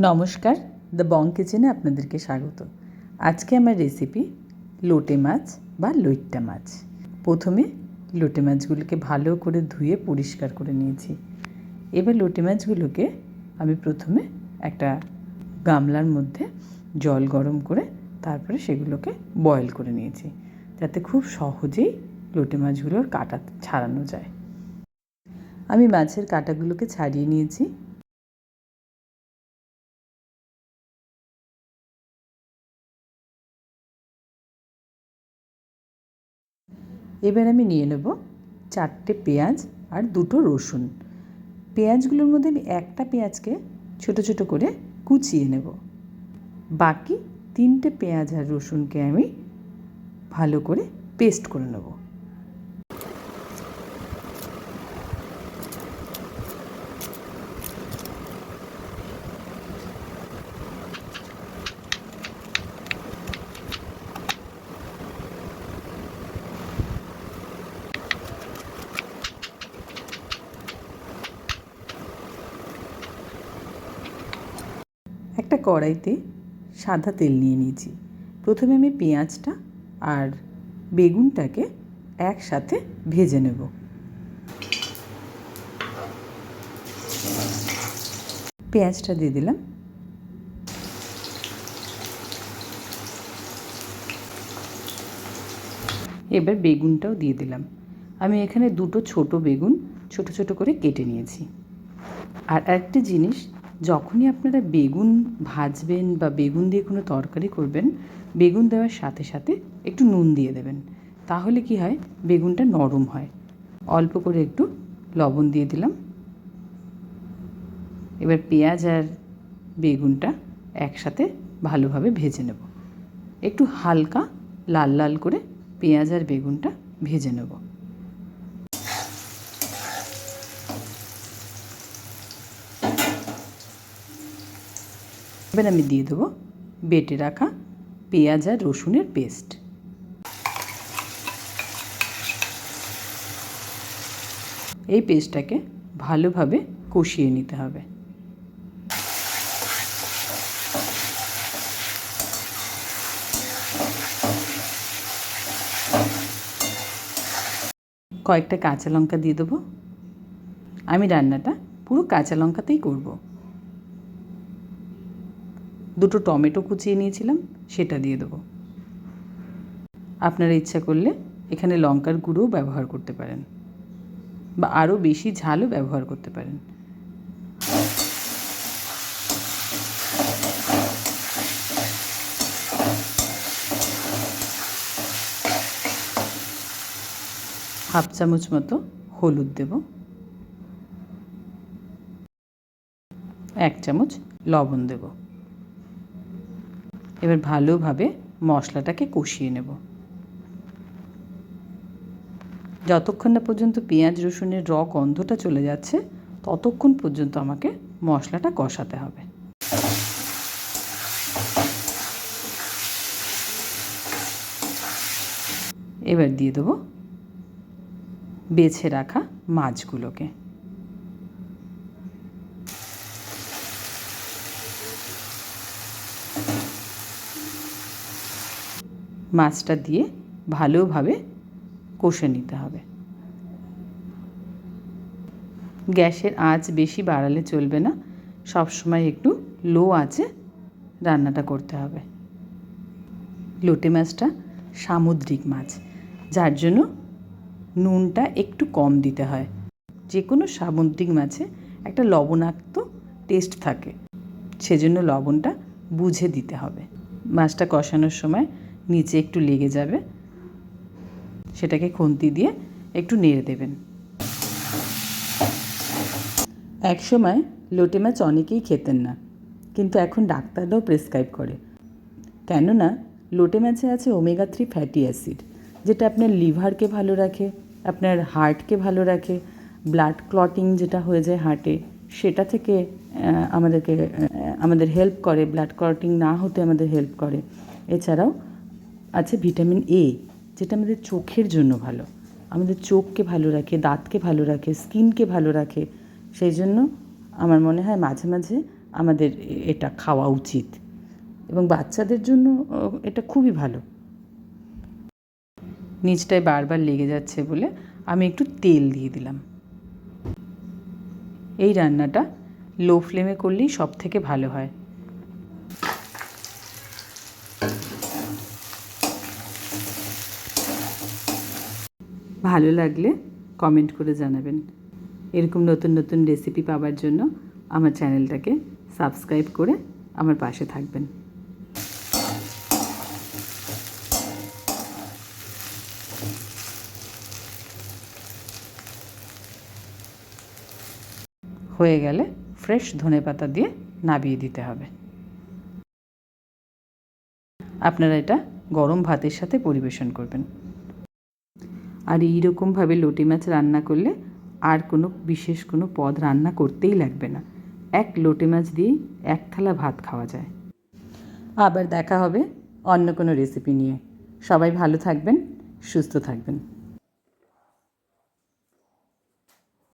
নমস্কার, the Bong কিচেনে আপনাদেরকে স্বাগত। আজকে আমার রেসিপি লোটে মাছ বা লইট্টা মাছ। প্রথমে লোটে মাছগুলোকে ভালো করে ধুয়ে পরিষ্কার করে নিয়েছি। এবার লোটে মাছগুলোকে আমি প্রথমে একটা গামলার মধ্যে জল গরম করে তারপরে সেগুলোকে বয়েল করে নিয়েছি, যাতে খুব সহজেই লোটে মাছগুলোর কাঁটা ছাড়ানো যায়। আমি মাছের কাঁটাগুলোকে ছাড়িয়ে নিয়েছি। এবার আমি নিয়ে নেব 4টে পেঁয়াজ আর 2টো রসুন। পেঁয়াজগুলোর মধ্যে আমি একটা পেঁয়াজকে ছোটো ছোটো করে কুচিয়ে নেব। বাকি 3টে পেঁয়াজ আর রসুনকে আমি ভালো করে পেস্ট করে নেব। একটা কড়াইতে সাদা তেল নিয়ে নিয়েছি। প্রথমে আমি পেঁয়াজটা আর বেগুনটাকে একসাথে ভেজে নেব। পেঁয়াজটা দিয়ে দিলাম। এবার বেগুনটাও দিয়ে দিলাম। আমি এখানে 2টো ছোটো বেগুন ছোটো ছোটো করে কেটে নিয়েছি। আর একটা জিনিস, যখনই আপনারা বেগুন ভাজবেন বা বেগুন দিয়ে কোনো তরকারি করবেন, বেগুন দেওয়ার সাথে সাথে একটু নুন দিয়ে দেবেন। তাহলে কি হয়, বেগুনটা নরম হয়। অল্প করে একটু লবণ দিয়ে দিলাম। এবার পেঁয়াজ আর বেগুনটা একসাথে ভালোভাবে ভেজে নেব। একটু হালকা লাল লাল করে পেঁয়াজ আর বেগুনটা ভেজে নেব। এবার আমি দিয়ে দেবো বেটে রাখা পেঁয়াজ আর রসুনের পেস্ট। এই পেস্টটাকে ভালোভাবে কষিয়ে নিতে হবে। কয়েকটা কাঁচা লঙ্কা দিয়ে দেবো। আমি রান্নাটা পুরো কাঁচা লঙ্কাতেই করব। 2টো টমেটো কুচিয়ে নিয়েছিলাম, সেটা দিয়ে দেবো। আপনারা ইচ্ছা করলে এখানে লঙ্কার গুঁড়োও ব্যবহার করতে পারেন বা আরও বেশি ঝালও ব্যবহার করতে পারেন। হাফ চামচ মতো হলুদ দেব, 1 চামচ লবণ দেব। এবার ভালোভাবে মশলাটাকে কষিয়ে নেব। যতক্ষণ না পর্যন্ত পেঁয়াজ রসুনের গন্ধটা চলে যাচ্ছে, ততক্ষণ পর্যন্ত আমাকে মশলাটা কষাতে হবে। এবার দিয়ে দেবো বেছে রাখা মাছগুলোকে। মাছটা দিয়ে ভালোভাবে কষে নিতে হবে। গ্যাসের আঁচ বেশি বাড়ালে চলবে না, সবসময় একটু লো আঁচে রান্নাটা করতে হবে। লোটে মাছটা সামুদ্রিক মাছ, যার জন্য নুনটা একটু কম দিতে হয়। যে কোনো সামুদ্রিক মাছে একটা লবণাক্ত টেস্ট থাকে, সেজন্য লবণটা বুঝে দিতে হবে। মাছটা কষানোর সময় নিচে একটু লেগে যাবে, সেটাকে খুন্তি দিয়ে একটু নেড়ে দেবেন। একসময় লোটে মাছ অনেকেই খেতেন না, কিন্তু এখন ডাক্তাররাও প্রেসক্রাইব করে। কেননা লোটে মাছে আছে ওমেগা 3 ফ্যাটি অ্যাসিড, যেটা আপনার লিভারকে ভালো রাখে, আপনার হার্টকে ভালো রাখে। ব্লাড ক্লটিং যেটা হয়ে যায় হার্টে, সেটা থেকে আমাদের হেল্প করে, ব্লাড ক্লটিং না হতে আমাদের হেল্প করে। এছাড়াও আছে ভিটামিন এ, যেটা আমাদের চোখের জন্য ভালো, আমাদের চোখকে ভালো রাখে, দাঁতকে ভালো রাখে, স্কিনকে ভালো রাখে। সেই জন্য আমার মনে হয় মাঝে মাঝে আমাদের এটা খাওয়া উচিত, এবং বাচ্চাদের জন্য এটা খুবই ভালো। নিচটায় বারবার লেগে যাচ্ছে বলে আমি একটু তেল দিয়ে দিলাম। এই রান্নাটা লো ফ্লেমে করলেই সব থেকে ভালো হয়। ভালো লাগলে কমেন্ট করে জানাবেন। এরকম নতুন নতুন রেসিপি পাওয়ার জন্য আমার চ্যানেলটাকে সাবস্ক্রাইব করে আমার পাশে থাকবেন। হয়ে গেলে ফ্রেশ ধনেপাতা দিয়ে নামিয়ে দিতে হবে। আপনারা এটা গরম ভাতের সাথে পরিবেশন করবেন। আর এইরকমভাবে লটে মাছ রান্না করলে আর কোনো বিশেষ কোনো পদ রান্না করতেই লাগবে না। এক লটে মাছ দিয়েই এক থালা ভাত খাওয়া যায়। আবার দেখা হবে অন্য কোনো রেসিপি নিয়ে। সবাই ভালো থাকবেন, সুস্থ থাকবেন।